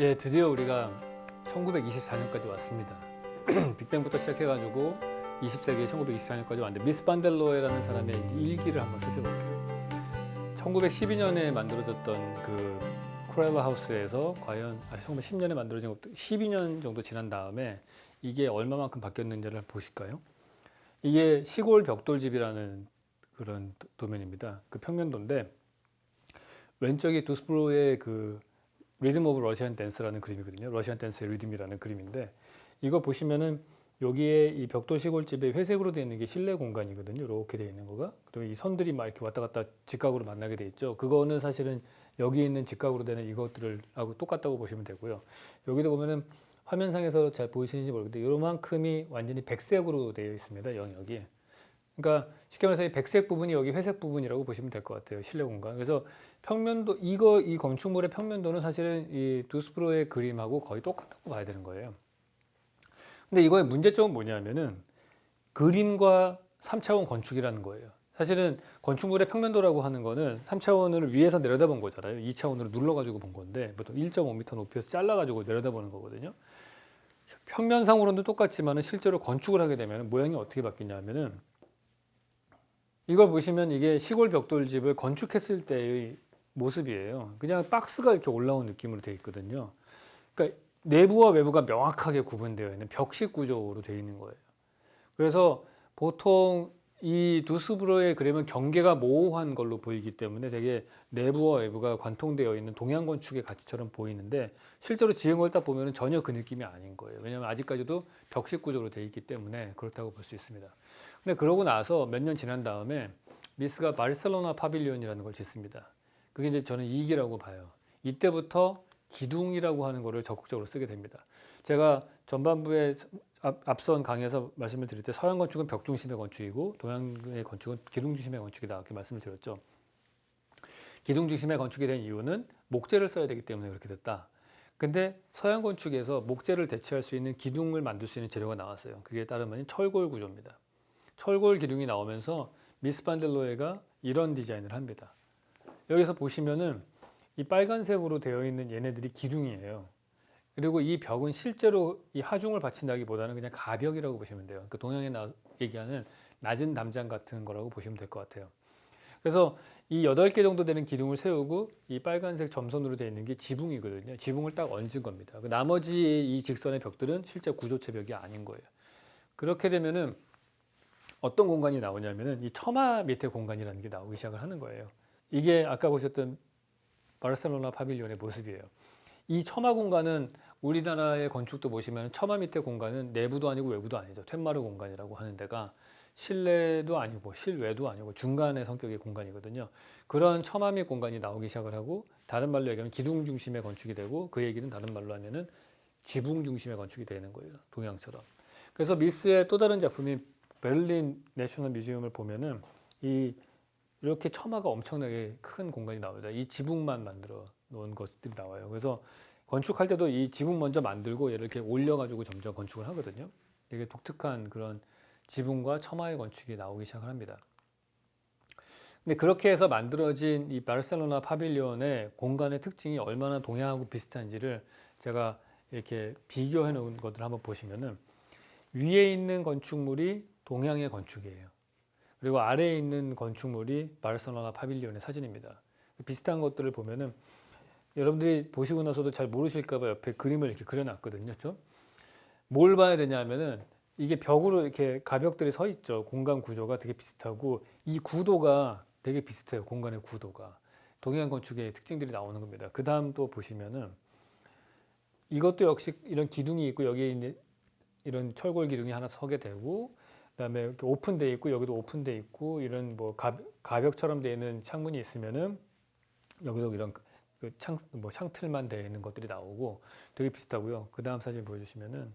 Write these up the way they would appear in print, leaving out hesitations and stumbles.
예, 드디어 우리가 1924년까지 왔습니다. 빅뱅부터 시작해가지고 20세기 1924년까지 왔는데 미스 반델로에라는 사람의 일기를 한번 살펴볼게요. 1912년에 만들어졌던 그 쿠렐라 하우스에서 과연 1910년에 만들어진 것도 12년 정도 지난 다음에 이게 얼마만큼 바뀌었는지를 보실까요? 이게 시골 벽돌집이라는 그런 도면입니다. 그 평면도인데 왼쪽이 두스브로의 그 리듬 오브 러시안 댄스라는 그림이거든요. 러시안 댄스의 리듬이라는 그림인데 이거 보시면은 여기에 이 벽돌 시골집에 회색으로 되어 있는 게 실내 공간이거든요. 이렇게 되어 있는 거가. 그리고 이 선들이 막 이렇게 왔다 갔다 직각으로 만나게 돼 있죠. 그거는 사실은 여기 있는 직각으로 되는 이것들을 하고 똑같다고 보시면 되고요. 여기도 보면은 화면상에서 잘 보이시는지 모르겠는데 요만큼이 완전히 백색으로 되어 있습니다. 영역이. 그러니까 쉽게 말해서 이 백색 부분이 여기 회색 부분이라고 보시면 될 것 같아요. 실내 공간. 그래서 평면도 이 건축물의 평면도는 사실은 이 두스브로의 그림하고 거의 똑같다고 봐야 되는 거예요. 근데 이거의 문제점은 뭐냐면은 그림과 3차원 건축이라는 거예요. 사실은 건축물의 평면도라고 하는 거는 3차원을 위에서 내려다본 거잖아요. 2차원으로 눌러가지고 본 건데 보통 1.5m 높이에서 잘라가지고 내려다보는 거거든요. 평면상으로는 똑같지만 실제로 건축을 하게 되면 모양이 어떻게 바뀌냐면은 이걸 보시면 이게 시골 벽돌집을 건축했을 때의 모습이에요. 그냥 박스가 이렇게 올라온 느낌으로 되어 있거든요. 그러니까 내부와 외부가 명확하게 구분되어 있는 벽식 구조로 되어 있는 거예요. 그래서 보통 이 두스브로의 그림은 경계가 모호한 걸로 보이기 때문에 되게 내부와 외부가 관통되어 있는 동양 건축의 가치처럼 보이는데 실제로 지은 걸 딱 보면 전혀 그 느낌이 아닌 거예요. 왜냐하면 아직까지도 벽식 구조로 되어 있기 때문에 그렇다고 볼 수 있습니다. 근데 그러고 나서 몇 년 지난 다음에 미스가 바르셀로나 파빌리온이라는 걸 짓습니다. 그게 이제 저는 이익이라고 봐요. 이때부터 기둥이라고 하는 거를 적극적으로 쓰게 됩니다. 제가 전반부에 앞선 강의에서 말씀을 드릴 때 서양 건축은 벽 중심의 건축이고 동양의 건축은 기둥 중심의 건축이다 이렇게 말씀을 드렸죠. 기둥 중심의 건축이 된 이유는 목재를 써야 되기 때문에 그렇게 됐다. 근데 서양 건축에서 목재를 대체할 수 있는 기둥을 만들 수 있는 재료가 나왔어요. 그게 다름 아닌 철골 구조입니다. 철골 기둥이 나오면서 미스 반델로에가 이런 디자인을 합니다. 여기서 보시면은 이 빨간색으로 되어 있는 얘네들이 기둥이에요. 그리고 이 벽은 실제로 이 하중을 받친다기보다는 그냥 가벽이라고 보시면 돼요. 그 동양에 얘기하는 낮은 담장 같은 거라고 보시면 될 것 같아요. 그래서 이 8개 정도 되는 기둥을 세우고 이 빨간색 점선으로 되어 있는 게 지붕이거든요. 지붕을 딱 얹은 겁니다. 나머지 이 직선의 벽들은 실제 구조체 벽이 아닌 거예요. 그렇게 되면은 어떤 공간이 나오냐면은 이 처마 밑에 공간이라는 게 나오기 시작을 하는 거예요. 이게 아까 보셨던 바르셀로나 파빌리온의 모습이에요. 이 처마 공간은 우리나라의 건축도 보시면 처마 밑에 공간은 내부도 아니고 외부도 아니죠. 텐마르 공간이라고 하는 데가 실내도 아니고 실외도 아니고 중간의 성격의 공간이거든요. 그런 처마 밑 공간이 나오기 시작을 하고 다른 말로 얘기하면 기둥 중심의 건축이 되고 그 얘기는 다른 말로 하면은 지붕 중심의 건축이 되는 거예요. 동양처럼. 그래서 미스의 또 다른 작품인 베를린 내셔널 뮤지엄을 보면은 이렇게 처마가 엄청나게 큰 공간이 나옵니다. 이 지붕만 만들어 놓은 것들이 나와요. 그래서 건축할 때도 이 지붕 먼저 만들고 얘를 이렇게 올려가지고 점점 건축을 하거든요. 되게 독특한 그런 지붕과 처마의 건축이 나오기 시작을 합니다. 근데 그렇게 해서 만들어진 이 바르셀로나 파빌리온의 공간의 특징이 얼마나 동양하고 비슷한지를 제가 이렇게 비교해 놓은 것들을 한번 보시면은 위에 있는 건축물이 동양의 건축이에요. 그리고 아래에 있는 건축물이 바르셀로나 파빌리온의 사진입니다. 비슷한 것들을 보면은 여러분들이 보시고 나서도 잘 모르실까봐 옆에 그림을 이렇게 그려놨거든요. 그렇죠? 뭘 봐야 되냐면은 이게 벽으로 이렇게 가벽들이 서 있죠. 공간 구조가 되게 비슷하고 이 구도가 되게 비슷해요. 공간의 구도가. 동양 건축의 특징들이 나오는 겁니다. 그 다음 또 보시면은 이것도 역시 이런 기둥이 있고 여기에 있는 이런 철골 기둥이 하나 서게 되고 그다음에 이렇게 오픈돼 있고 여기도 오픈돼 있고 이런 뭐 가벽처럼 되어 있는 창문이 있으면은 여기도 이런 뭐 창틀만 되어 있는 것들이 나오고 되게 비슷하고요. 그 다음 사진 보여주시면은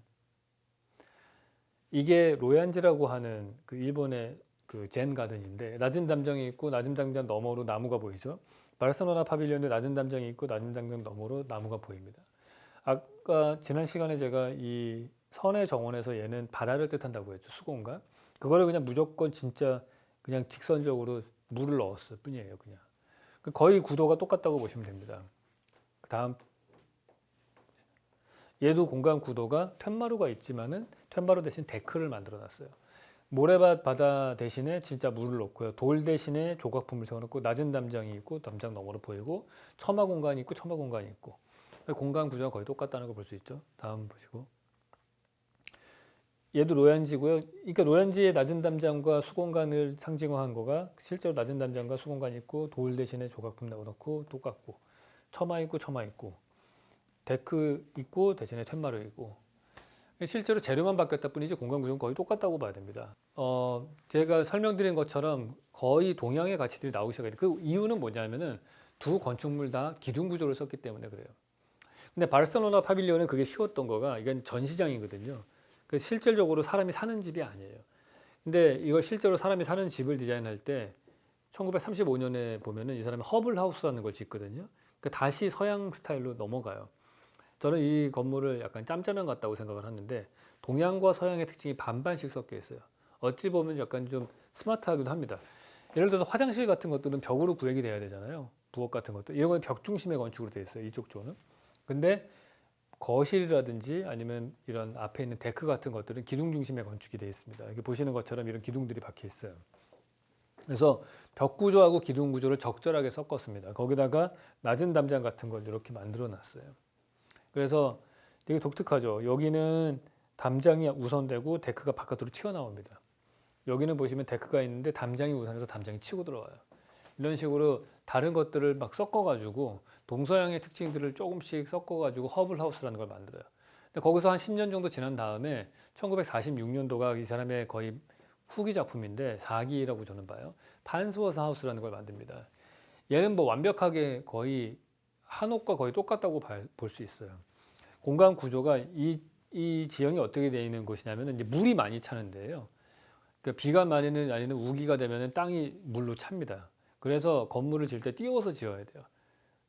이게 로얀지라고 하는 그 일본의 그 젠 가든인데 낮은 담장이 있고 낮은 담장 너머로 나무가 보이죠. 바르셀로나 파빌리온에 낮은 담장이 있고 낮은 담장 너머로 나무가 보입니다. 아까 지난 시간에 제가 이 선의 정원에서 얘는 바다를 뜻한다고 했죠. 수공가. 그거를 그냥 무조건 진짜 그냥 직선적으로 물을 넣었을 뿐이에요. 그냥. 거의 구도가 똑같다고 보시면 됩니다. 그 다음 얘도 공간 구도가 툇마루가 있지만은 툇마루 대신 데크를 만들어 놨어요. 모래밭 바다 대신에 진짜 물을 넣고요. 돌 대신에 조각품을 세워놓고 낮은 담장이 있고 담장 너머로 보이고 처마 공간이 있고 처마 공간이 있고 공간 구조가 거의 똑같다는 걸 볼 수 있죠. 다음 보시고 얘도 로얀지고요. 그러니까 로얀지의 낮은 담장과 수공간을 상징화한 거가 실제로 낮은 담장과 수공간이 있고 돌 대신에 조각품 넣어놓고 똑같고 처마 있고 처마 있고 데크 있고 대신에 툇마루 있고 실제로 재료만 바뀌었다 뿐이지 공간 구조는 거의 똑같다고 봐야 됩니다. 제가 설명드린 것처럼 거의 동양의 가치들이 나오기 시작해요. 그 이유는 뭐냐면은 두 건축물 다 기둥 구조를 썼기 때문에 그래요. 근데 바르셀로나 파빌리온은 그게 쉬웠던 거가 이건 전시장이거든요. 그래서 실질적으로 사람이 사는 집이 아니에요. 근데 이걸 실제로 사람이 사는 집을 디자인할 때 1935년에 보면은 이 사람이 허블 하우스라는 걸 짓거든요. 그러니까 다시 서양 스타일로 넘어가요. 저는 이 건물을 약간 짬짜면 같다고 생각을 하는데 동양과 서양의 특징이 반반씩 섞여 있어요. 어찌 보면 약간 좀 스마트하기도 합니다. 예를 들어서 화장실 같은 것들은 벽으로 구획이 돼야 되잖아요. 부엌 같은 것들. 이런 건 벽 중심의 건축으로 되어 있어요. 이쪽 조는. 근데 거실이라든지 아니면 이런 앞에 있는 데크 같은 것들은 기둥 중심의 건축이 되어 있습니다. 이렇게 보시는 것처럼 이런 기둥들이 박혀 있어요. 그래서 벽 구조하고 기둥 구조를 적절하게 섞었습니다. 거기다가 낮은 담장 같은 걸 이렇게 만들어 놨어요. 그래서 되게 독특하죠. 여기는 담장이 우선되고 데크가 바깥으로 튀어나옵니다. 여기는 보시면 데크가 있는데 담장이 우선해서 담장이 치고 들어와요. 이런 식으로 다른 것들을 막 섞어가지고 동서양의 특징들을 조금씩 섞어가지고 허블 하우스라는 걸 만들어요. 근데 거기서 한 10년 정도 지난 다음에 1946년도가 이 사람의 거의 후기 작품인데 4기라고 저는 봐요. 판스워스 하우스라는 걸 만듭니다. 얘는 뭐 완벽하게 거의 한옥과 거의 똑같다고 볼 수 있어요. 공간 구조가 이 지형이 어떻게 되어 있는 곳이냐면 이제 물이 많이 차는 데예요. 그러니까 비가 많이 아니면 우기가 되면 땅이 물로 찹니다. 그래서 건물을 지을 때 띄워서 지어야 돼요.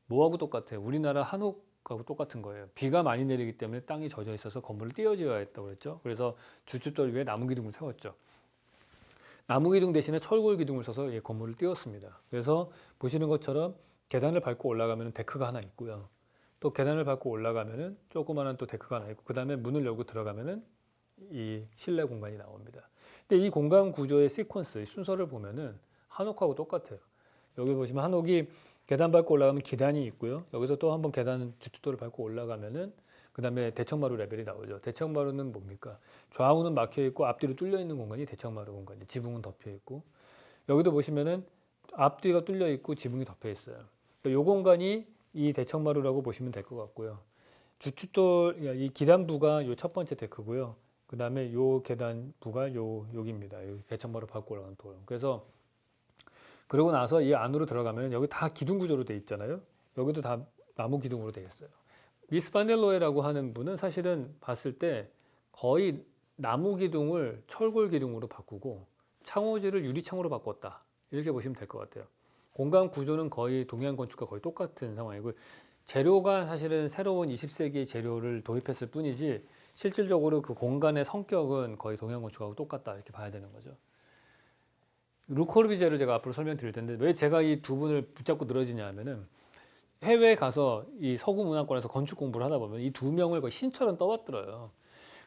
뭐하고 똑같아요? 우리나라 한옥하고 똑같은 거예요. 비가 많이 내리기 때문에 땅이 젖어 있어서 건물을 띄워 지어야 했다고 그랬죠. 그래서 주춧돌 위에 나무 기둥을 세웠죠. 나무 기둥 대신에 철골 기둥을 써서 이 건물을 띄웠습니다. 그래서 보시는 것처럼 계단을 밟고 올라가면 데크가 하나 있고요. 또 계단을 밟고 올라가면은 조그마한 또 데크가 하나 있고 그 다음에 문을 열고 들어가면은 이 실내 공간이 나옵니다. 근데 이 공간 구조의 시퀀스, 순서를 보면은 한옥하고 똑같아요. 여기 보시면 한옥이 계단 밟고 올라가면 계단이 있고요. 여기서 또 한번 계단 주춧돌을 밟고 올라가면은 그 다음에 대청마루 레벨이 나오죠. 대청마루는 뭡니까? 좌우는 막혀 있고 앞뒤로 뚫려 있는 공간이 대청마루 공간이, 지붕은 덮여 있고 여기도 보시면은 앞뒤가 뚫려 있고 지붕이 덮여 있어요. 이 공간이 이 대청마루라고 보시면 될 것 같고요. 주춧돌, 이 기단부가 요 첫 번째 데크고요. 그 다음에 요 계단부가 여기입니다. 요 대청마루 밟고 올라가는 돌. 그래서 그러고 나서 이 안으로 들어가면 여기 다 기둥 구조로 돼 있잖아요. 여기도 다 나무 기둥으로 되어 있어요. 미스 반델로에라고 하는 분은 사실은 봤을 때 거의 나무 기둥을 철골 기둥으로 바꾸고 창호지를 유리창으로 바꿨다. 이렇게 보시면 될 것 같아요. 공간 구조는 거의 동양 건축과 거의 똑같은 상황이고 재료가 사실은 새로운 20세기 재료를 도입했을 뿐이지 실질적으로 그 공간의 성격은 거의 동양 건축하고 똑같다 이렇게 봐야 되는 거죠. 르코르비제를 제가 앞으로 설명드릴 텐데 왜 제가 이 두 분을 붙잡고 늘어지냐 하면은 해외에 가서 이 서구 문화권에서 건축 공부를 하다 보면 이 두 명을 거의 신처럼 떠받들어요.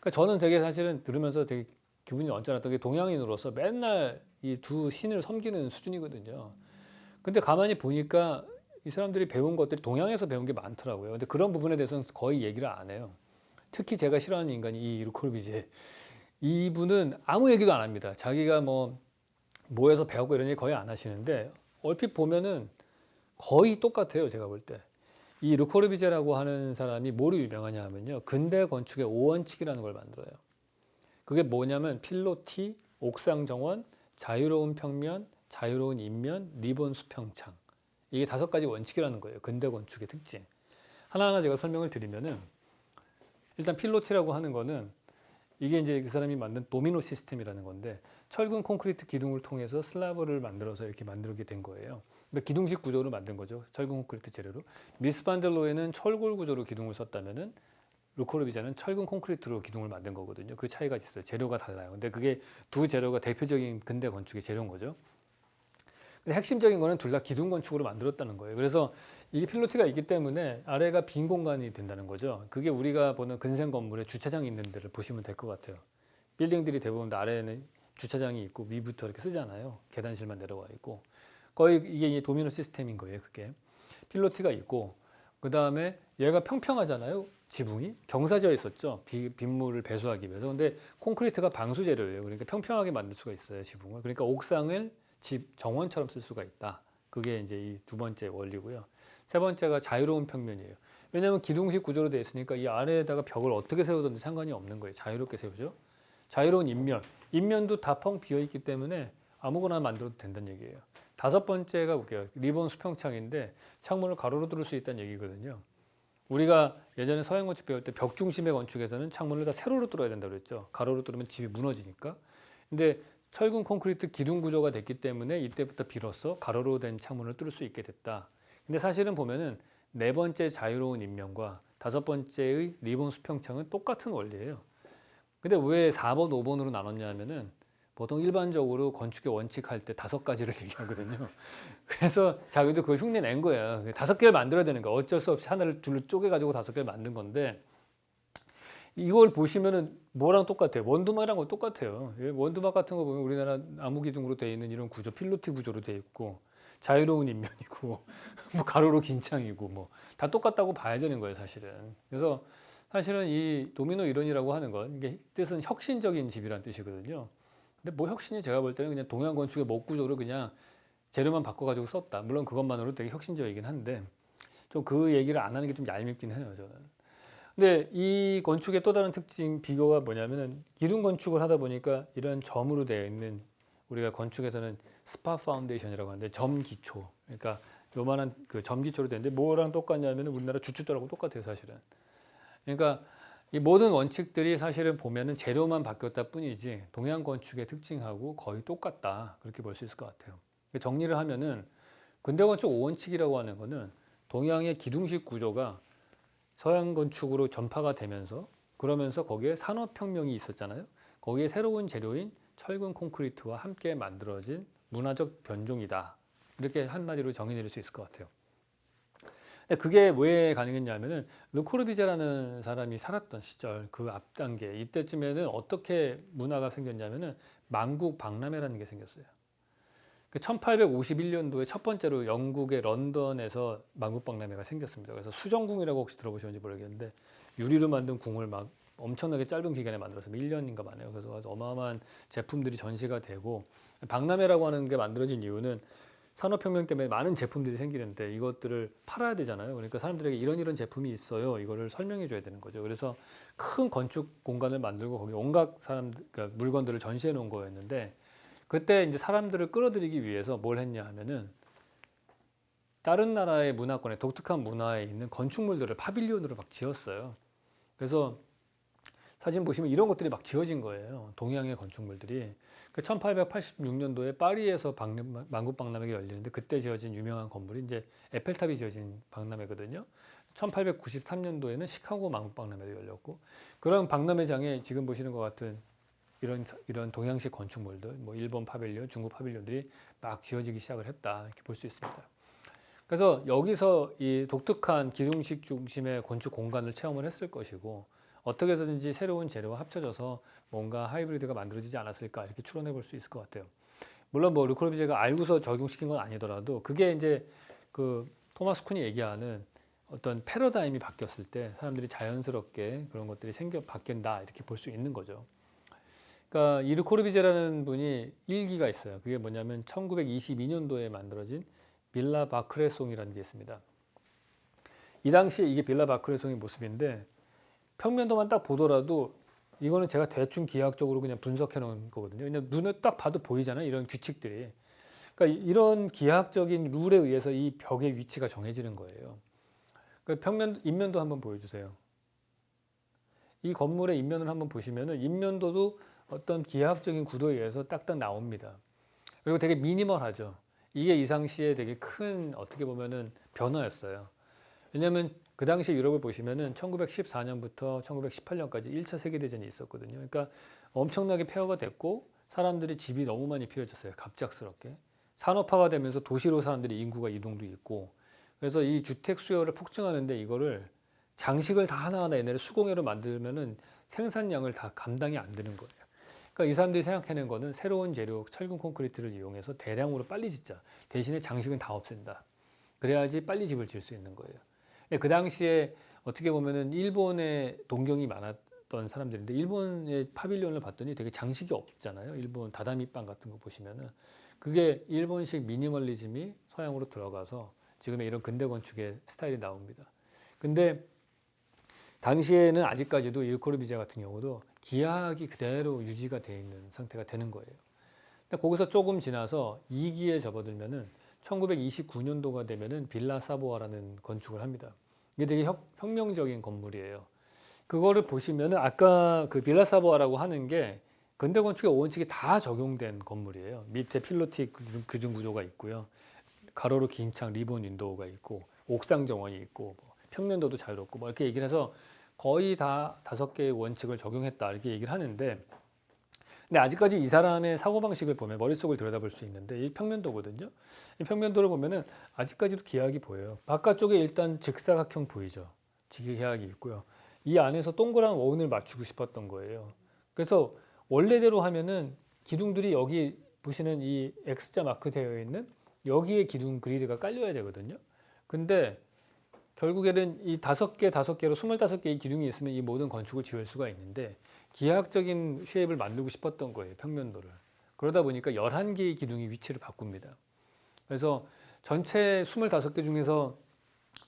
그러니까 저는 되게 사실은 들으면서 되게 기분이 언짢았던 게 동양인으로서 맨날 이 두 신을 섬기는 수준이거든요. 근데 가만히 보니까 이 사람들이 배운 것들이 동양에서 배운 게 많더라고요. 근데 그런 부분에 대해서는 거의 얘기를 안 해요. 특히 제가 싫어하는 인간이 이 르코르비제. 이분은 아무 얘기도 안 합니다. 자기가 뭐에서 배웠고 이런 얘기 거의 안 하시는데 얼핏 보면은 거의 똑같아요. 제가 볼 때. 이 르코르비제라고 하는 사람이 뭐로 유명하냐 하면요. 근대 건축의 5원칙이라는 걸 만들어요. 그게 뭐냐면 필로티, 옥상 정원, 자유로운 평면, 자유로운 인면, 리본 수평창. 이게 5가지 원칙이라는 거예요. 근대 건축의 특징. 하나하나 제가 설명을 드리면은 일단 필로티라고 하는 거는 이게 이제 그 사람이 만든 도미노 시스템이라는 건데 철근 콘크리트 기둥을 통해서 슬라브를 만들어서 이렇게 만들게 된 거예요. 그러니까 기둥식 구조로 만든 거죠. 철근 콘크리트 재료로. 미스 반델로에는 철골 구조로 기둥을 썼다면은 르코르비제는 철근 콘크리트로 기둥을 만든 거거든요. 그 차이가 있어요. 재료가 달라요. 근데 그게 두 재료가 대표적인 근대 건축의 재료인 거죠. 근데 핵심적인 거는 둘 다 기둥 건축으로 만들었다는 거예요. 그래서 이게 필로티가 있기 때문에 아래가 빈 공간이 된다는 거죠. 그게 우리가 보는 근생 건물에 주차장이 있는 데를 보시면 될 것 같아요. 빌딩들이 대부분 다 아래에는 주차장이 있고 위부터 이렇게 쓰잖아요. 계단실만 내려와 있고 거의 이게 도미노 시스템인 거예요. 그게 필로티가 있고 그 다음에 얘가 평평하잖아요. 지붕이 경사지어 있었죠. 빗물을 배수하기 위해서. 근데 콘크리트가 방수 재료예요. 그러니까 평평하게 만들 수가 있어요. 지붕을. 그러니까 옥상을 집 정원처럼 쓸 수가 있다. 그게 이제 이 두 번째 원리고요. 세 번째가 자유로운 평면이에요. 왜냐하면 기둥식 구조로 되어 있으니까 이 아래에다가 벽을 어떻게 세우든지 상관이 없는 거예요. 자유롭게 세우죠. 자유로운 인면. 인면도 다 펑 비어 있기 때문에 아무거나 만들어도 된다는 얘기예요. 다섯 번째가 볼게요. 리본 수평창인데 창문을 가로로 뚫을 수 있다는 얘기거든요. 우리가 예전에 서양 건축 배울 때 벽 중심의 건축에서는 창문을 다 세로로 뚫어야 된다고 그랬죠. 가로로 뚫으면 집이 무너지니까. 근데 철근 콘크리트 기둥 구조가 됐기 때문에 이때부터 비로소 가로로 된 창문을 뚫을 수 있게 됐다. 근데 사실은 보면은 네 번째 자유로운 인면과 다섯 번째의 리본 수평창은 똑같은 원리예요. 근데 왜 4번, 5번으로 나눴냐 하면은 보통 일반적으로 건축의 원칙 할 때 다섯 가지를 얘기하거든요. 그래서 자기도 그걸 흉내 낸 거야. 다섯 개를 만들어야 되는 거야. 어쩔 수 없이 하나를 둘로 쪼개가지고 다섯 개를 만든 건데 이걸 보시면은 뭐랑 똑같아요. 원두막이랑 거 똑같아요. 원두막 같은 거 보면 우리나라 나무 기둥으로 되어 있는 이런 구조, 필로티 구조로 되어 있고 자유로운 인면이고 뭐 가로로 긴 창이고 뭐 다 똑같다고 봐야 되는 거예요, 사실은. 그래서 사실은 이 도미노 이론이라고 하는 건 이게 뜻은 혁신적인 집이란 뜻이거든요. 근데 뭐 혁신이 제가 볼 때는 그냥 동양 건축의 목 구조를 그냥 재료만 바꿔가지고 썼다. 물론 그것만으로 되게 혁신적이긴 한데 좀 그 얘기를 안 하는 게 좀 얄밉긴 해요, 저는. 근데 이 건축의 또 다른 특징 비교가 뭐냐면은 기둥 건축을 하다 보니까 이런 점으로 되어 있는 우리가 건축에서는 스파 파운데이션이라고 하는데 점 기초. 그러니까 요만한 그 점 기초로 되는데 뭐랑 똑같냐면 우리나라 주춧돌하고 똑같아요, 사실은. 그러니까 이 모든 원칙들이 사실은 보면은 재료만 바뀌었다 뿐이지 동양 건축의 특징하고 거의 똑같다. 그렇게 볼 수 있을 것 같아요. 정리를 하면은 근대 건축 5원칙이라고 하는 거는 동양의 기둥식 구조가 서양 건축으로 전파가 되면서 그러면서 거기에 산업혁명이 있었잖아요. 거기에 새로운 재료인 철근 콘크리트와 함께 만들어진 문화적 변종이다. 이렇게 한마디로 정의 내릴 수 있을 것 같아요. 근데 그게 왜 가능했냐면은 르코르비제라는 사람이 살았던 시절 그 앞 단계 이때쯤에는 어떻게 문화가 생겼냐면은 만국 박람회라는 게 생겼어요. 1851년도에 첫 번째로 영국의 런던에서 만국박람회가 생겼습니다. 그래서 수정궁이라고 혹시 들어보셨는지 모르겠는데 유리로 만든 궁을 막 엄청나게 짧은 기간에 만들어서 1년인가 만에요. 그래서 아주 어마어마한 제품들이 전시가 되고 박람회라고 하는 게 만들어진 이유는 산업혁명 때문에 많은 제품들이 생기는데 이것들을 팔아야 되잖아요. 그러니까 사람들에게 이런 제품이 있어요. 이거를 설명해 줘야 되는 거죠. 그래서 큰 건축 공간을 만들고 거기 온갖 그러니까 물건들을 전시해 놓은 거였는데 그때 이제 사람들을 끌어들이기 위해서 뭘 했냐 하면은 다른 나라의 문화권에 독특한 문화에 있는 건축물들을 파빌리온으로 막 지었어요. 그래서 사진 보시면 이런 것들이 막 지어진 거예요. 동양의 건축물들이. 1886년도에 파리에서 만국 박람회가 열리는데 그때 지어진 유명한 건물이 이제 에펠탑이 지어진 박람회거든요. 1893년도에는 시카고 만국 박람회도 열렸고 그런 박람회장에 지금 보시는 것 같은 이런 동양식 건축물들, 뭐 일본 파빌리온, 중국 파빌리온들이 막 지어지기 시작을 했다 이렇게 볼 수 있습니다. 그래서 여기서 이 독특한 기둥식 중심의 건축 공간을 체험을 했을 것이고 어떻게 해서든지 새로운 재료와 합쳐져서 뭔가 하이브리드가 만들어지지 않았을까 이렇게 추론해 볼 수 있을 것 같아요. 물론 뭐 르코르비제가 알고서 적용시킨 건 아니더라도 그게 이제 그 토마스 쿤이 얘기하는 어떤 패러다임이 바뀌었을 때 사람들이 자연스럽게 그런 것들이 바뀐다 이렇게 볼 수 있는 거죠. 그러니까 이 르코르비제라는 분이 일기가 있어요. 그게 뭐냐면 1922년도에 만들어진 빌라 바크레송이라는 게 있습니다. 이 당시에 이게 빌라 바크레송의 모습인데 평면도만 딱 보더라도 이거는 제가 대충 기하학적으로 그냥 분석해 놓은 거거든요. 그냥 눈에 딱 봐도 보이잖아요. 이런 규칙들이. 그러니까 이런 기하학적인 룰에 의해서 이 벽의 위치가 정해지는 거예요. 그러니까 인면도 한번 보여주세요. 이 건물의 인면을 한번 보시면은 인면도도 어떤 기하학적인 구도에 의해서 딱딱 나옵니다. 그리고 되게 미니멀하죠. 이게 이 당시에 되게 큰 어떻게 보면은 변화였어요. 왜냐하면 그 당시 유럽을 보시면은 1914년부터 1918년까지 1차 세계대전이 있었거든요. 그러니까 엄청나게 폐허가 됐고 사람들이 집이 너무 많이 필요해졌어요. 갑작스럽게. 산업화가 되면서 도시로 사람들이 인구가 이동도 있고, 그래서 이 주택 수요를 폭증하는데 이거를 장식을 다 하나하나 옛날에 수공예로 만들면은 생산량을 다 감당이 안 되는 거예요. 그러니까 이 사람들이 생각해낸 거는 새로운 재료, 철근 콘크리트를 이용해서 대량으로 빨리 짓자. 대신에 장식은 다 없앤다. 그래야지 빨리 집을 지을 수 있는 거예요. 근데 그 당시에 어떻게 보면은 일본에 동경이 많았던 사람들인데, 일본의 파빌리온을 봤더니 되게 장식이 없잖아요. 일본 다다미방 같은 거 보시면은 그게 일본식 미니멀리즘이 서양으로 들어가서 지금의 이런 근대 건축의 스타일이 나옵니다. 근데 당시에는 아직까지도 일코르비제 같은 경우도 기하학이 그대로 유지가 되어 있는 상태가 되는 거예요. 근데 거기서 조금 지나서 2기에 접어들면은 1929년도가 되면은 빌라 사보아라는 건축을 합니다. 이게 되게 혁명적인 건물이에요. 그거를 보시면은 아까 그 빌라 사보아라고 하는 게 근대 건축의 원칙이 다 적용된 건물이에요. 밑에 필로티 규중 구조가 있고요. 가로로 긴 창 리본 윈도우가 있고, 옥상 정원이 있고, 뭐 평면도도 자유롭고, 뭐 이렇게 얘기를 해서 거의 다 5개의 원칙을 적용했다 이렇게 얘기를 하는데, 근데 아직까지 이 사람의 사고방식을 보면 머릿속을 들여다볼 수 있는데, 이 평면도거든요. 이 평면도를 보면은 아직까지도 기하학이 보여요. 바깥쪽에 일단 직사각형 보이죠. 직기하학이 있고요. 이 안에서 동그란 원을 맞추고 싶었던 거예요. 그래서 원래대로 하면은 기둥들이 여기 보시는 이 X자 마크 되어 있는 여기에 기둥 그리드가 깔려야 되거든요. 근데 결국에는 이 5개로 25개의 기둥이 있으면 이 모든 건축을 지을 수가 있는데, 기하학적인 쉐입을 만들고 싶었던 거예요, 평면도를. 그러다 보니까 11개의 기둥이 위치를 바꿉니다. 그래서 전체 25개 중에서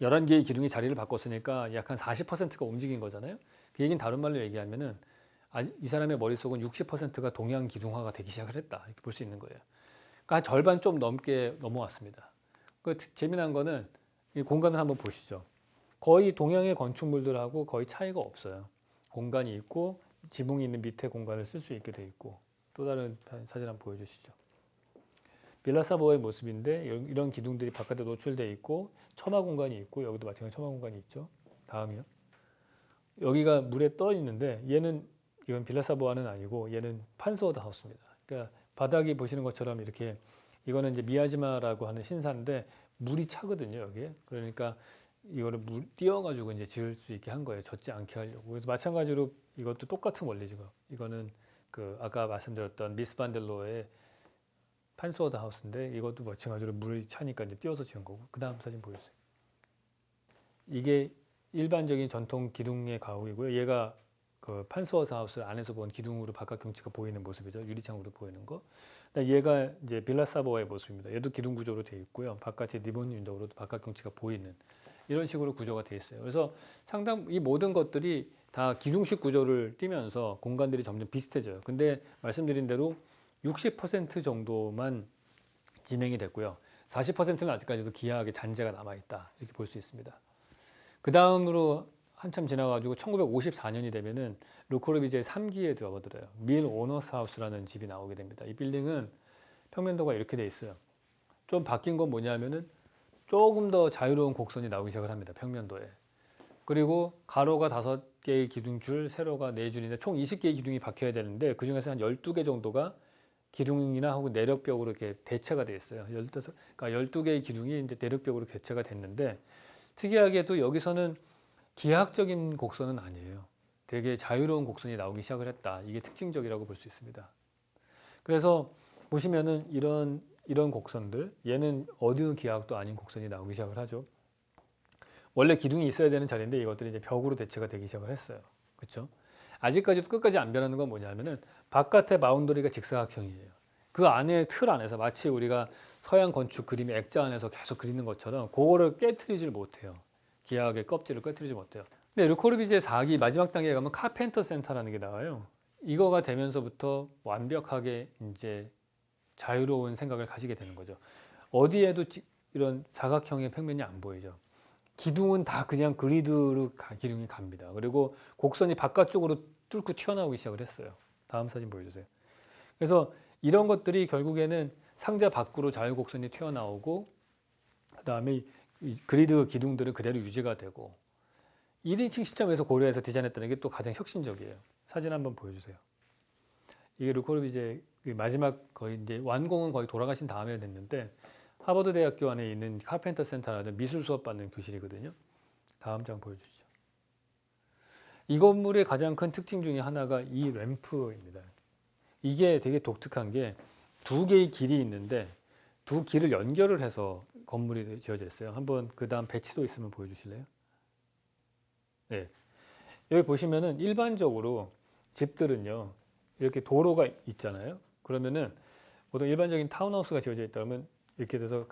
11개의 기둥이 자리를 바꿨으니까 약 한 40%가 움직인 거잖아요. 그 얘기는 다른 말로 얘기하면은 이 사람의 머릿속은 60%가 동양 기둥화가 되기 시작을 했다, 이렇게 볼 수 있는 거예요. 그러니까 한 절반 좀 넘게 넘어왔습니다. 그 재미난 거는 이 공간을 한번 보시죠. 거의 동양의 건축물들하고 거의 차이가 없어요. 공간이 있고 지붕이 있는 밑에 공간을 쓸 수 있게 돼 있고. 또 다른 사진 한번 보여주시죠. 빌라사보의 모습인데 이런 기둥들이 바깥에 노출돼 있고 처마 공간이 있고, 여기도 마찬가지로 처마 공간이 있죠. 다음이요. 여기가 물에 떠 있는데 이건 빌라사보아는 아니고 얘는 판스워드 하우스입니다. 그러니까 바닥이 보시는 것처럼 이렇게, 이거는 이제 미야지마라고 하는 신사인데 물이 차거든요, 여기에. 그러니까 이거를 띄워가지고 이제 지을 수 있게 한 거예요. 젖지 않게 하려고. 그래서 마찬가지로 이것도 똑같은 원리죠. 이거는 그 아까 말씀드렸던 미스 반델로의 판스워드 하우스인데, 이것도 마찬가지로 물이 차니까 이제 띄워서 지은 거고. 그 다음 사진 보여주세요. 이게 일반적인 전통 기둥의 가옥이고요. 얘가 그 판스워드 하우스 안에서 본 기둥으로 바깥 경치가 보이는 모습이죠. 유리창으로 보이는 거. 얘가 이제 빌라사보아의 모습입니다. 얘도 기둥 구조로 되어 있고요. 바깥에 리본 윈도우로도 바깥 경치가 보이는 이런 식으로 구조가 되어 있어요. 그래서 이 모든 것들이 다 기둥식 구조를 띠면서 공간들이 점점 비슷해져요. 근데 말씀드린 대로 60% 정도만 진행이 됐고요. 40%는 아직까지도 기하학의 잔재가 남아있다, 이렇게 볼 수 있습니다. 그 다음으로 한참 지나가지고 1954년이 되면은 르코르비제의 3기에 접어들어요. 밀 오너스 하우스라는 집이 나오게 됩니다. 이 빌딩은 평면도가 이렇게 돼 있어요. 좀 바뀐 건 뭐냐면은 조금 더 자유로운 곡선이 나오기 시작을 합니다, 평면도에. 그리고 가로가 5개의 기둥줄, 세로가 4줄인데 총 20개의 기둥이 박혀야 되는데, 그 중에서 한 12개 정도가 기둥이나 혹은 내력벽으로 이렇게 대체가 돼 있어요. 그러니까 12개의 기둥이 이제 내력벽으로 대체가 됐는데, 특이하게도 여기서는 기하학적인 곡선은 아니에요. 되게 자유로운 곡선이 나오기 시작을 했다. 이게 특징적이라고 볼 수 있습니다. 그래서 보시면은 이런 곡선들, 얘는 어느 기하학도 아닌 곡선이 나오기 시작을 하죠. 원래 기둥이 있어야 되는 자리인데 이것들이 이제 벽으로 대체가 되기 시작을 했어요. 그렇죠? 아직까지도 끝까지 안 변하는 건 뭐냐면은 바깥의 바운더리가 직사각형이에요. 그 안에 틀 안에서 마치 우리가 서양 건축 그림의 액자 안에서 계속 그리는 것처럼 그거를 깨트리질 못해요. 기하학의 껍질을 깨트리지 못해요. 근데 르코르비제 4기 마지막 단계에 가면 카펜터 센터라는 게 나와요. 이거가 되면서부터 완벽하게 이제 자유로운 생각을 가지게 되는 거죠. 어디에도 이런 사각형의 평면이 안 보이죠. 기둥은 다 그냥 그리드로 기둥이 갑니다. 그리고 곡선이 바깥쪽으로 뚫고 튀어나오기 시작을 했어요. 다음 사진 보여주세요. 그래서 이런 것들이 결국에는 상자 밖으로 자유곡선이 튀어나오고, 그 다음에 그리드 기둥들은 그대로 유지가 되고, 1인칭 시점에서 고려해서 디자인했다는 게 또 가장 혁신적이에요. 사진 한번 보여주세요. 이게 르코르비제 마지막 거의 이제 완공은 거의 돌아가신 다음에 됐는데 하버드 대학교 안에 있는 카펜터 센터라는 미술 수업 받는 교실이거든요. 다음 장 보여주시죠. 이 건물의 가장 큰 특징 중에 하나가 이 램프입니다. 이게 되게 독특한 게 두 개의 길이 있는데 두 길을 연결을 해서 건물이 지어져 있어요. 한번 그 다음 배치도 있으면 보여주실래요? 네. 여기 보시면은 일반적으로 집들은요, 이렇게 도로가 있잖아요. 그러면은 보통 일반적인 타운하우스가 지어져 있다면 이렇게 돼서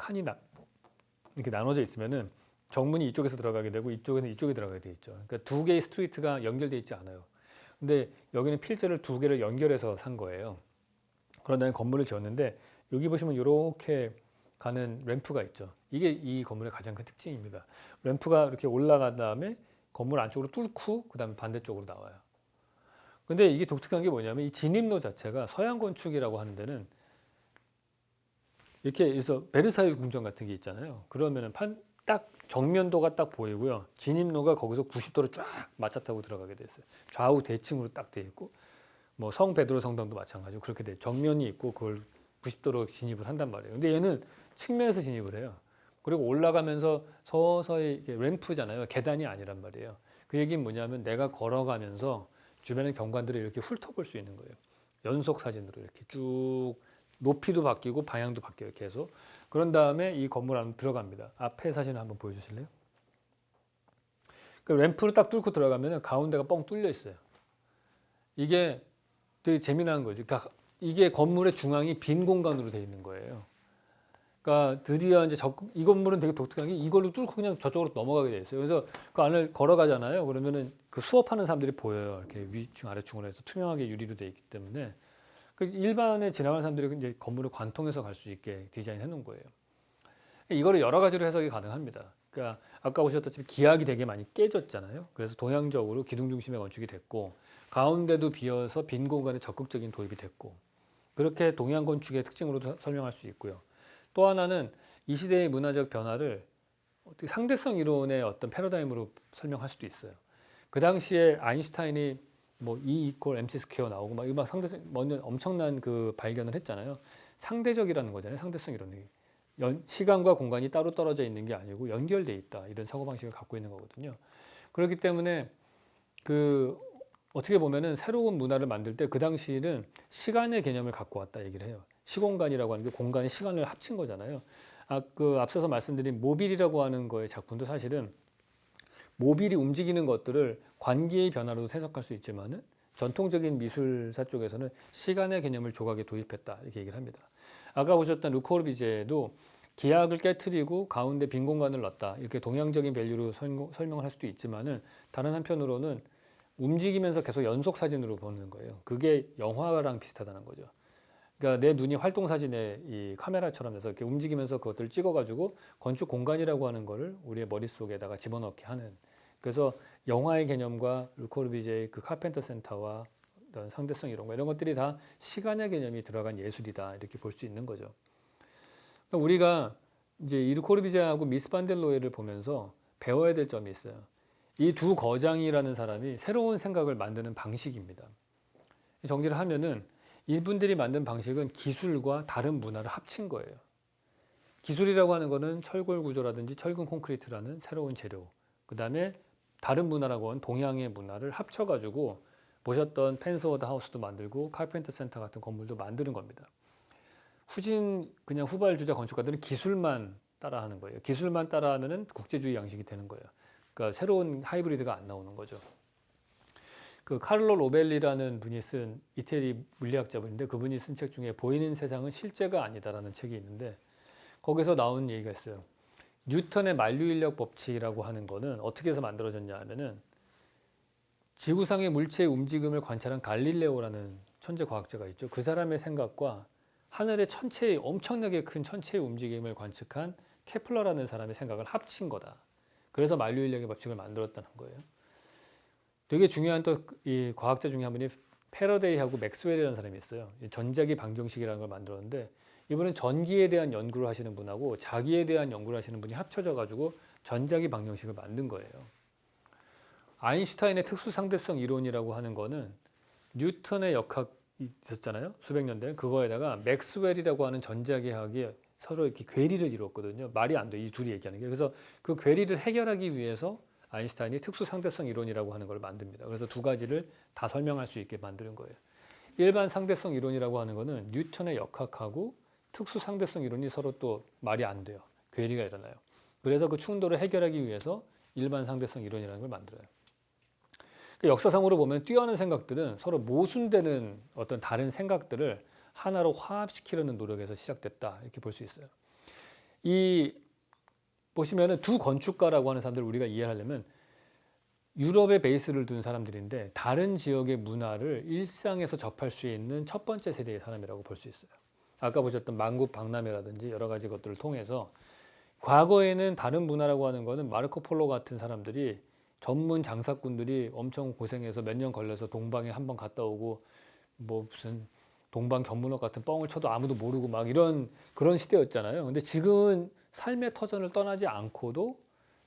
이렇게 나눠져 있으면은 정문이 이쪽에서 들어가게 되고 이쪽에는 이쪽에 들어가게 돼 있죠. 그러니까 두 개의 스트리트가 연결돼 있지 않아요. 근데 여기는 필지를 두 개를 연결해서 산 거예요. 그런 다음에 건물을 지었는데 여기 보시면 이렇게 가는 램프가 있죠. 이게 이 건물의 가장 큰 특징입니다. 램프가 이렇게 올라간 다음에 건물 안쪽으로 뚫고 그 다음에 반대쪽으로 나와요. 근데 이게 독특한 게 뭐냐면 이 진입로 자체가 서양 건축이라고 하는 데는 이렇게 해서 베르사유 궁전 같은 게 있잖아요. 그러면은 딱 정면도가 딱 보이고요. 진입로가 거기서 90도로 쫙 맞춰타고 들어가게 돼 있어요. 좌우 대칭으로 딱 돼 있고 뭐 성 베드로 성당도 마찬가지고 그렇게 돼. 정면이 있고 그걸 90도로 진입을 한단 말이에요. 근데 얘는 측면에서 진입을 해요. 그리고 올라가면서 서서히 이게 램프잖아요. 계단이 아니란 말이에요. 그 얘기는 뭐냐면 내가 걸어가면서 주변의 경관들을 이렇게 훑어볼 수 있는 거예요. 연속 사진으로 이렇게 쭉 높이도 바뀌고 방향도 바뀌어요. 계속. 그런 다음에 이 건물 안으로 들어갑니다. 앞에 사진을 한번 보여주실래요? 그 램프를 딱 뚫고 들어가면 가운데가 뻥 뚫려 있어요. 이게 되게 재미난 거죠. 그러니까 이게 건물의 중앙이 빈 공간으로 되어 있는 거예요. 그러니까 드디어 이제 이 건물은 되게 독특한 게 이걸로 뚫고 그냥 저쪽으로 넘어가게 돼 있어요. 그래서 그 안을 걸어가잖아요. 그러면은 그 수업하는 사람들이 보여요. 이렇게 위층 아래층으로 해서 투명하게 유리로 되어 있기 때문에 그 일반에 지나가는 사람들이 이제 건물을 관통해서 갈 수 있게 디자인해 놓은 거예요. 이거를 여러 가지로 해석이 가능합니다. 그러니까 아까 보셨다시피 기악이 되게 많이 깨졌잖아요. 그래서 동양적으로 기둥 중심의 건축이 됐고 가운데도 비어서 빈 공간에 적극적인 도입이 됐고 그렇게 동양 건축의 특징으로도 설명할 수 있고요. 또 하나는 이 시대의 문화적 변화를 상대성 이론의 어떤 패러다임으로 설명할 수도 있어요. 그 당시에 아인슈타인이 뭐 E 이퀄 MC 스퀘어 나오고 막 상대성 엄청난 그 발견을 했잖아요. 상대적이라는 거잖아요. 상대성 이론이. 시간과 공간이 따로 떨어져 있는 게 아니고 연결돼 있다. 이런 사고방식을 갖고 있는 거거든요. 그렇기 때문에 그 어떻게 보면은 새로운 문화를 만들 때 그 당시에는 시간의 개념을 갖고 왔다 얘기를 해요. 시공간이라고 하는 게 공간의 시간을 합친 거잖아요. 앞서서 말씀드린 모빌이라고 하는 거의 작품도 사실은 모빌이 움직이는 것들을 관계의 변화로 해석할 수 있지만은 전통적인 미술사 쪽에서는 시간의 개념을 조각에 도입했다 이렇게 얘기를 합니다. 아까 보셨던 르코르비제도 기악을 깨트리고 가운데 빈 공간을 넣었다 이렇게 동양적인 밸류로 설명을 할 수도 있지만은 다른 한편으로는 움직이면서 계속 연속 사진으로 보는 거예요. 그게 영화랑 비슷하다는 거죠. 그러니까 내 눈이 활동 사진에 이 카메라처럼 해서 이렇게 움직이면서 그것들을 찍어가지고 건축 공간이라고 하는 거를 우리의 머릿속에다가 집어넣게 하는. 그래서 영화의 개념과 르코르비제의 그 카펜터 센터와 어떤 상대성 이런 것들이 다 시간의 개념이 들어간 예술이다 이렇게 볼 수 있는 거죠. 그러니까 우리가 이제 이 르코르비제하고 미스 반델로에를 보면서 배워야 될 점이 있어요. 이 두 거장이라는 사람이 새로운 생각을 만드는 방식입니다. 정리를 하면은 이분들이 만든 방식은 기술과 다른 문화를 합친 거예요. 기술이라고 하는 거는 철골 구조라든지 철근 콘크리트라는 새로운 재료, 그 다음에 다른 문화라고 하는 동양의 문화를 합쳐가지고 보셨던 펜스워드 하우스도 만들고 카펜터 센터 같은 건물도 만드는 겁니다. 그냥 후발주자 건축가들은 기술만 따라하는 거예요. 기술만 따라하면은 국제주의 양식이 되는 거예요. 그러니까 새로운 하이브리드가 안 나오는 거죠. 그 카를로 로벨리라는 분이 쓴 이태리 물리학자분인데 그분이 쓴 책 중에 보이는 세상은 실제가 아니다라는 책이 있는데 거기서 나온 얘기가 있어요. 뉴턴의 만류인력 법칙이라고 하는 거는 어떻게 해서 만들어졌냐 하면은 지구상의 물체의 움직임을 관찰한 갈릴레오라는 천재 과학자가 있죠. 그 사람의 생각과 하늘의 천체의 엄청나게 큰 천체의 움직임을 관측한 케플러라는 사람의 생각을 합친 거다. 그래서 만류인력의 법칙을 만들었다는 거예요. 되게 중요한 또 이 과학자 중에 한 분이 패러데이하고 맥스웰이라는 사람이 있어요. 전자기 방정식이라는 걸 만들었는데 이분은 전기에 대한 연구를 하시는 분하고 자기에 대한 연구를 하시는 분이 합쳐져 가지고 전자기 방정식을 만든 거예요. 아인슈타인의 특수상대성 이론이라고 하는 거는 뉴턴의 역학 있었잖아요. 수백 년 된. 그거에다가 맥스웰이라고 하는 전자계학이 서로 이렇게 괴리를 이뤘거든요. 말이 안 돼. 이 둘이 얘기하는 게. 그래서 그 괴리를 해결하기 위해서 아인슈타인이 특수 상대성 이론이라고 하는 걸 만듭니다. 그래서 두 가지를 다 설명할 수 있게 만드는 거예요. 일반 상대성 이론이라고 하는 거는 뉴턴의 역학하고 특수 상대성 이론이 서로 또 말이 안 돼요. 괴리가 일어나요. 그래서 그 충돌을 해결하기 위해서 일반 상대성 이론이라는 걸 만들어요. 역사상으로 보면 뛰어난 생각들은 서로 모순되는 어떤 다른 생각들을 하나로 화합시키려는 노력에서 시작됐다, 이렇게 볼 수 있어요. 이 보시면은 두 건축가라고 하는 사람들을 우리가 이해하려면 유럽에 베이스를 둔 사람들인데 다른 지역의 문화를 일상에서 접할 수 있는 첫 번째 세대의 사람이라고 볼 수 있어요. 아까 보셨던 만국 박람회라든지 여러 가지 것들을 통해서 과거에는 다른 문화라고 하는 거는 마르코 폴로 같은 사람들이 전문 장사꾼들이 엄청 고생해서 몇 년 걸려서 동방에 한번 갔다 오고 뭐 무슨 동방 견문학 같은 뻥을 쳐도 아무도 모르고 막 이런 그런 시대였잖아요. 근데 지금은 삶의 터전을 떠나지 않고도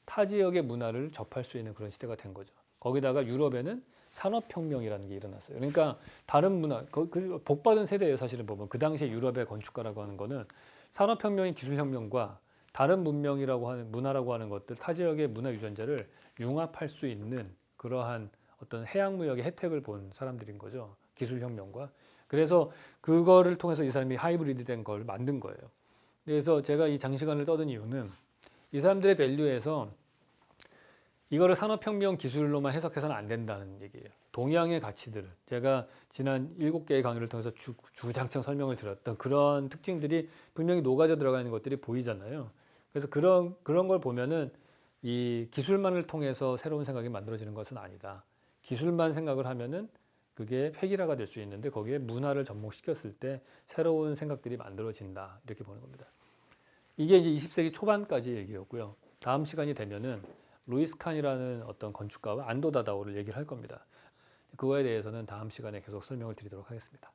타 지역의 문화를 접할 수 있는 그런 시대가 된 거죠. 거기다가 유럽에는 산업혁명이라는 게 일어났어요. 그러니까 다른 문화, 그 복받은 세대예요. 사실은 보면 그 당시에 유럽의 건축가라고 하는 거는 산업혁명인 기술혁명과 다른 문명이라고 하는 문화라고 하는 것들, 타 지역의 문화 유전자를 융합할 수 있는 그러한 어떤 해양무역의 혜택을 본 사람들인 거죠. 기술혁명과. 그래서 그거를 통해서 이 사람이 하이브리드 된 걸 만든 거예요. 그래서 제가 이 장시간을 떠든 이유는 이 사람들의 밸류에서 이거를 산업혁명 기술로만 해석해서는 안 된다는 얘기예요. 동양의 가치들을 제가 지난 7개의 강의를 통해서 주장창 설명을 드렸던 그런 특징들이 분명히 녹아져 들어가 있는 것들이 보이잖아요. 그래서 그런 걸 보면은 이 기술만을 통해서 새로운 생각이 만들어지는 것은 아니다. 기술만 생각을 하면은 그게 획일화가 될 수 있는데 거기에 문화를 접목시켰을 때 새로운 생각들이 만들어진다. 이렇게 보는 겁니다. 이게 이제 20세기 초반까지 얘기였고요. 다음 시간이 되면은 루이스 칸이라는 어떤 건축가와 안도 다다오를 얘기를 할 겁니다. 그거에 대해서는 다음 시간에 계속 설명을 드리도록 하겠습니다.